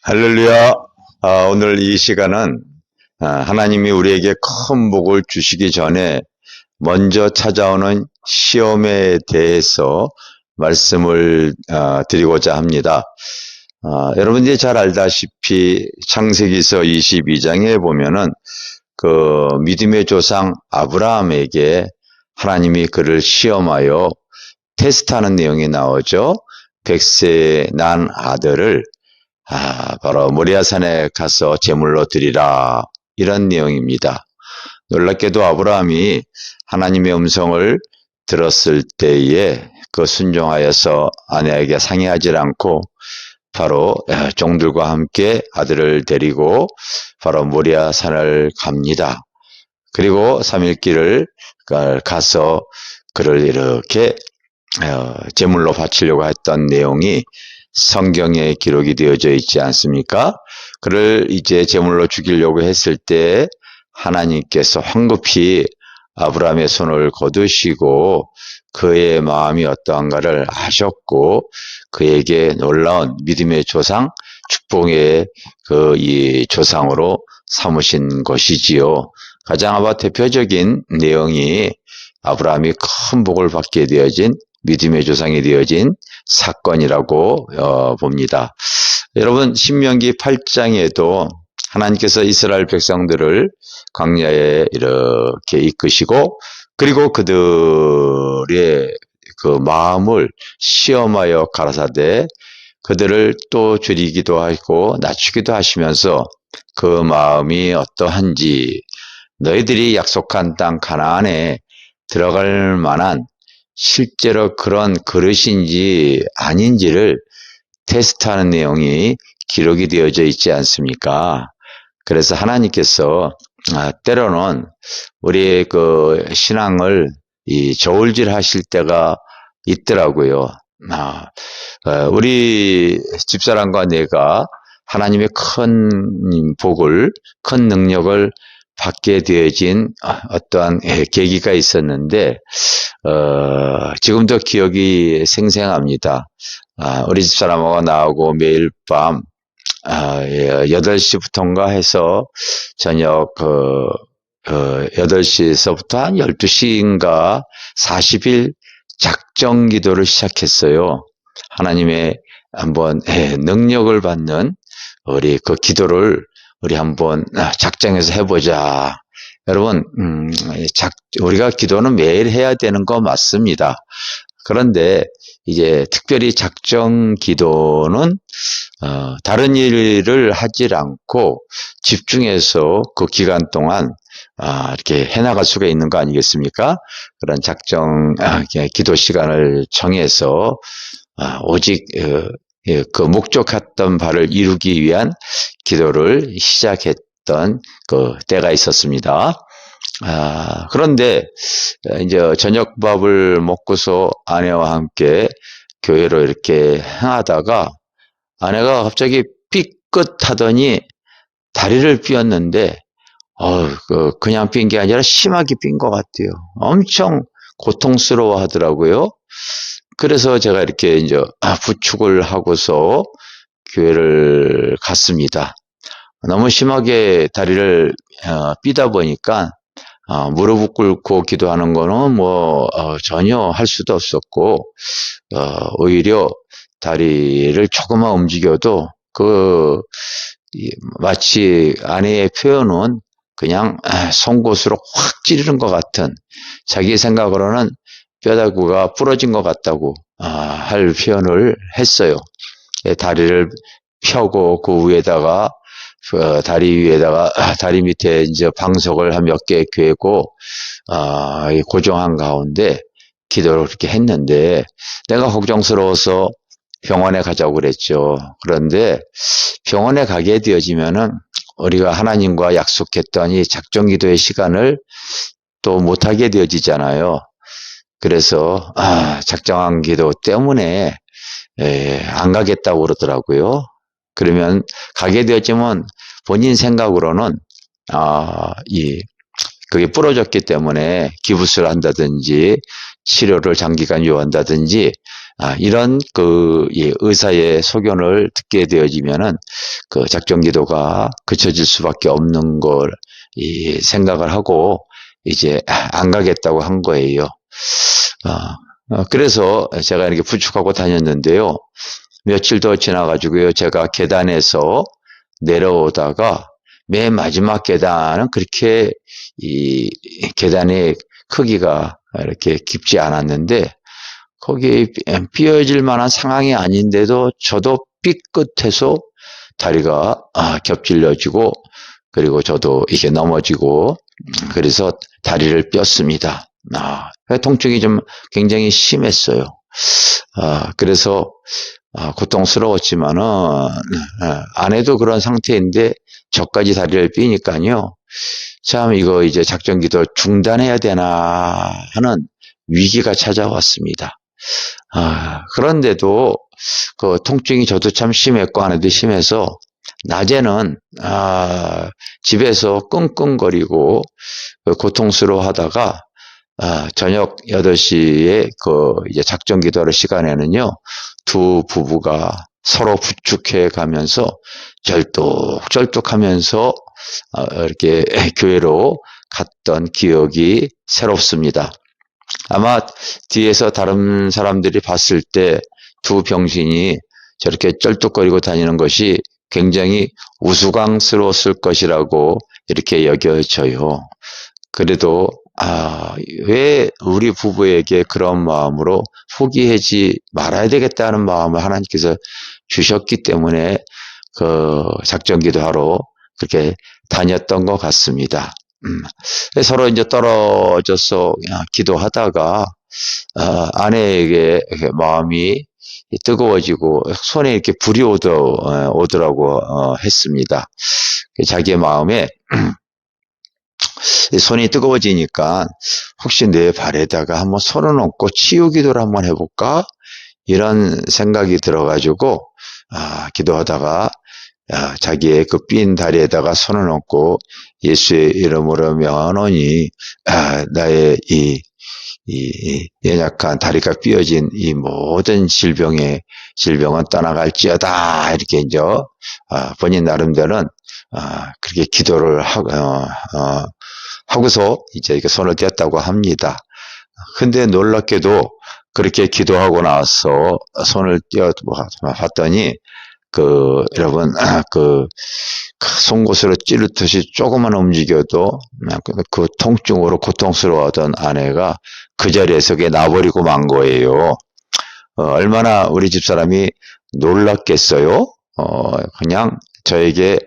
할렐루야. 오늘 이 시간은 하나님이 우리에게 큰 복을 주시기 전에 먼저 찾아오는 시험에 대해서 말씀을 드리고자 합니다. 여러분들이 잘 알다시피 창세기서 22장에 보면은 그 믿음의 조상 아브라함에게 하나님이 그를 시험하여 테스트하는 내용이 나오죠. 100세 난 아들을 바로 모리아산에 가서 제물로 드리라, 이런 내용입니다. 놀랍게도 아브라함이 하나님의 음성을 들었을 때에 그 순종하여서 아내에게 상의하지 않고 바로 종들과 함께 아들을 데리고 바로 모리아산을 갑니다. 그리고 3일 길을 가서 그를 이렇게 제물로 바치려고 했던 내용이 성경에 기록이 되어져 있지 않습니까? 그를 이제 제물로 죽이려고 했을 때 하나님께서 황급히 아브라함의 손을 거두시고 그의 마음이 어떠한가를 아셨고 그에게 놀라운 믿음의 조상, 축복의 이 조상으로 삼으신 것이지요. 가장 아마 대표적인 내용이 아브라함이 큰 복을 받게 되어진 믿음의 조상이 되어진 사건이라고 봅니다. 여러분, 신명기 8장에도 하나님께서 이스라엘 백성들을 광야에 이렇게 이끄시고 그리고 그들의 그 마음을 시험하여 가라사대 그들을 또 줄이기도 하고 낮추기도 하시면서 그 마음이 어떠한지 너희들이 약속한 땅 가나안에 들어갈 만한 실제로 그런 그릇인지 아닌지를 테스트하는 내용이 기록이 되어져 있지 않습니까? 그래서 하나님께서 때로는 우리의 그 신앙을 저울질 하실 때가 있더라고요. 우리 집사람과 내가 하나님의 큰 복을, 큰 능력을 받게 되어진 어떠한 계기가 있었는데 지금도 기억이 생생합니다. 우리 집사람하고 나하고 매일 밤 8시부터인가 해서 저녁 8시에서부터 한 12시인가 40일 작정 기도를 시작했어요. 하나님의 한번 능력을 받는 우리 그 기도를 우리 한번 작정해서 해보자. 여러분, 우리가 기도는 매일 해야 되는 거 맞습니다. 그런데 이제 특별히 작정 기도는 다른 일을 하지 않고 집중해서 그 기간 동안 이렇게 해나갈 수가 있는 거 아니겠습니까? 그런 작정 기도 시간을 정해서 오직 그 목적했던 바를 이루기 위한 기도를 시작했던 그 때가 있었습니다. 그런데 이제 저녁밥을 먹고서 아내와 함께 교회로 이렇게 행하다가 아내가 갑자기 삐끗하더니 다리를 삐었는데 그냥 삔 게 아니라 심하게 삔 것 같아요. 엄청 고통스러워 하더라고요. 그래서 제가 이렇게 이제 부축을 하고서 교회를 갔습니다. 너무 심하게 다리를 삐다 보니까 무릎을 꿇고 기도하는 거는 전혀 할 수도 없었고 오히려 다리를 조금만 움직여도 마치 아내의 표현은 그냥 송곳으로 확 찌르는 것 같은, 자기 생각으로는 뼈다구가 부러진 것 같다고 할 표현을 했어요. 다리를 펴고 그 위에다가 다리 위에다가 다리 밑에 이제 방석을 한 몇 개 괴고 고정한 가운데 기도를 그렇게 했는데 내가 걱정스러워서 병원에 가자고 그랬죠. 그런데 병원에 가게 되어지면은 우리가 하나님과 약속했던 이 작정 기도의 시간을 또 못하게 되어지잖아요. 그래서 작정한 기도 때문에 안 가겠다고 그러더라고요. 그러면 가게 되었지만 본인 생각으로는 그게 부러졌기 때문에 기부스를 한다든지 치료를 장기간 요한다든지 이런 의사의 소견을 듣게 되어지면은 그 작정기도가 그쳐질 수밖에 없는 걸 생각을 하고 이제 안 가겠다고 한 거예요. 그래서 제가 이렇게 부축하고 다녔는데요. 며칠 더 지나가지고요. 제가 계단에서 내려오다가 맨 마지막 계단은 그렇게 이 계단의 크기가 이렇게 깊지 않았는데 거기 삐어질 만한 상황이 아닌데도 저도 삐끗해서 다리가 겹질려지고 그리고 저도 이게 넘어지고 그래서 다리를 뼈습니다. 통증이 좀 굉장히 심했어요. 그래서 고통스러웠지만은 아내도 그런 상태인데 저까지 다리를 삐니까요. 참 이거 이제 작전기도 중단해야 되나 하는 위기가 찾아왔습니다. 그런데도 그 통증이 저도 참 심했고 아내도 심해서 낮에는 집에서 끙끙거리고 고통스러워하다가 저녁 8시에 그 이제 작전 기도할 시간에는요, 두 부부가 서로 부축해 가면서 쩔뚝쩔뚝 하면서 이렇게 교회로 갔던 기억이 새롭습니다. 아마 뒤에서 다른 사람들이 봤을 때 두 병신이 저렇게 쩔뚝거리고 다니는 것이 굉장히 우스꽝스러웠을 것이라고 이렇게 여겨져요. 그래도 왜 우리 부부에게 그런 마음으로 포기하지 말아야 되겠다는 마음을 하나님께서 주셨기 때문에 그 작전기도하러 그렇게 다녔던 것 같습니다. 서로 이제 떨어져서 기도하다가 아내에게 마음이 뜨거워지고 손에 이렇게 불이 오더라고 했습니다. 자기의 마음에 손이 뜨거워지니까 혹시 내 발에다가 한번 손을 얹고 치유 기도를 한번 해볼까? 이런 생각이 들어가지고 기도하다가 자기의 그 삔 다리에다가 손을 얹고 예수의 이름으로 명하노니 나의 이 연약한 다리가 삐어진 이 모든 질병은 떠나갈지어다 이렇게 이제 본인 나름대로는 그렇게 기도를 하고서 이제 손을 뗐다고 합니다. 근데 놀랍게도 그렇게 기도하고 나서 손을 떼어 봤더니 여러분 송곳으로 찌르듯이 조금만 움직여도 그 통증으로 고통스러워하던 아내가 그 자리에서 그게 나버리고 만 거예요. 얼마나 우리 집사람이 놀랐겠어요? 그냥 저에게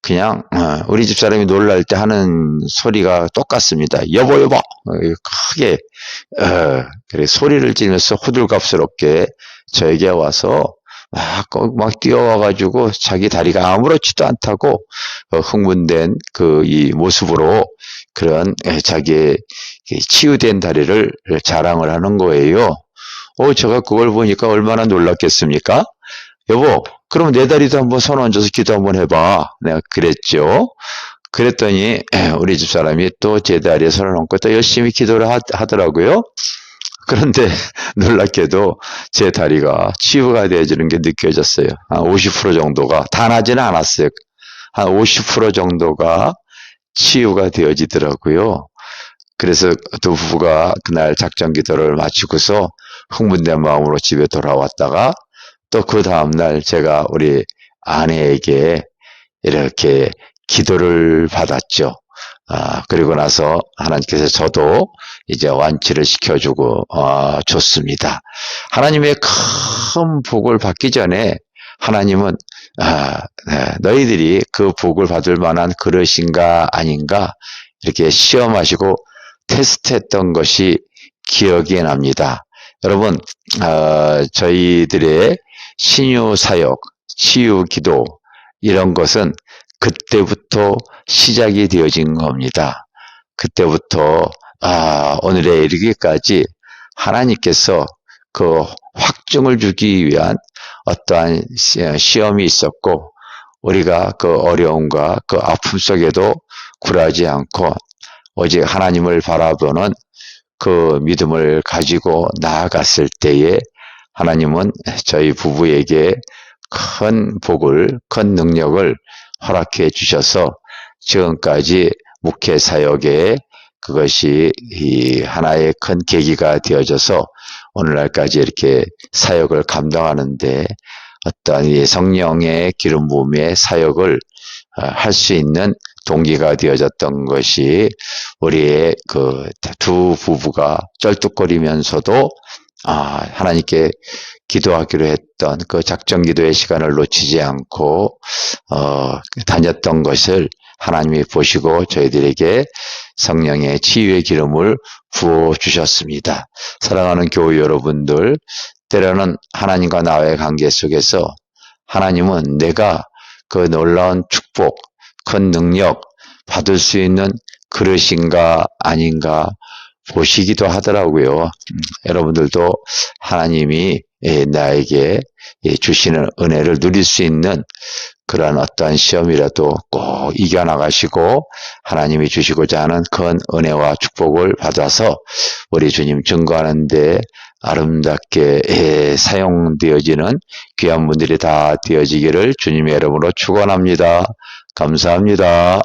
그냥 우리 집사람이 놀랄 때 하는 소리가 똑같습니다. 여보 크게 그래 소리를 지르면서 호들갑스럽게 저에게 와서 막 뛰어와가지고 자기 다리가 아무렇지도 않다고 흥분된 이 모습으로 그런 자기의 치유된 다리를 자랑을 하는 거예요. 제가 그걸 보니까 얼마나 놀랐겠습니까? 여보, 그럼 내 다리도 한번 손 얹어서 기도 한번 해봐. 내가 그랬죠. 그랬더니 우리 집사람이 또 제 다리에 손을 얹고 또 열심히 기도를 하더라고요. 그런데 놀랍게도 제 다리가 치유가 되어지는 게 느껴졌어요. 한 50% 정도가, 다 나지는 않았어요. 한 50% 정도가 치유가 되어지더라고요. 그래서 두 부부가 그날 작전 기도를 마치고서 흥분된 마음으로 집에 돌아왔다가 또 그 다음날 제가 우리 아내에게 이렇게 기도를 받았죠. 그리고 나서 하나님께서 저도 이제 완치를 시켜주고 줬습니다. 하나님의 큰 복을 받기 전에 하나님은 너희들이 그 복을 받을 만한 그릇인가 아닌가 이렇게 시험하시고 테스트했던 것이 기억이 납니다. 여러분 저희들의 신유 사역, 치유 기도 이런 것은 그때부터 시작이 되어진 겁니다. 그때부터 오늘에 이르기까지 하나님께서 그 확증을 주기 위한 어떠한 시험이 있었고 우리가 그 어려움과 그 아픔 속에도 굴하지 않고 오직 하나님을 바라보는 그 믿음을 가지고 나아갔을 때에 하나님은 저희 부부에게 큰 복을, 큰 능력을 허락해 주셔서 지금까지 목회 사역에 그것이 이 하나의 큰 계기가 되어져서 오늘날까지 이렇게 사역을 감당하는데 어떤 이 성령의 기름 부음의 사역을 할 수 있는 동기가 되어졌던 것이 우리의 그 두 부부가 쩔뚝거리면서도 하나님께 기도하기로 했던 그 작정 기도의 시간을 놓치지 않고 다녔던 것을 하나님이 보시고 저희들에게 성령의 치유의 기름을 부어 주셨습니다. 사랑하는 교회 여러분들, 때로는 하나님과 나의 관계 속에서 하나님은 내가 그 놀라운 축복, 큰 능력 받을 수 있는 그릇인가 아닌가 보시기도 하더라고요. 여러분들도 하나님이 나에게 주시는 은혜를 누릴 수 있는 그런 어떤 시험이라도 꼭 이겨나가시고 하나님이 주시고자 하는 큰 은혜와 축복을 받아서 우리 주님 증거하는데 아름답게 사용되어지는 귀한 분들이 다 되어지기를 주님의 이름으로 축원합니다. 감사합니다.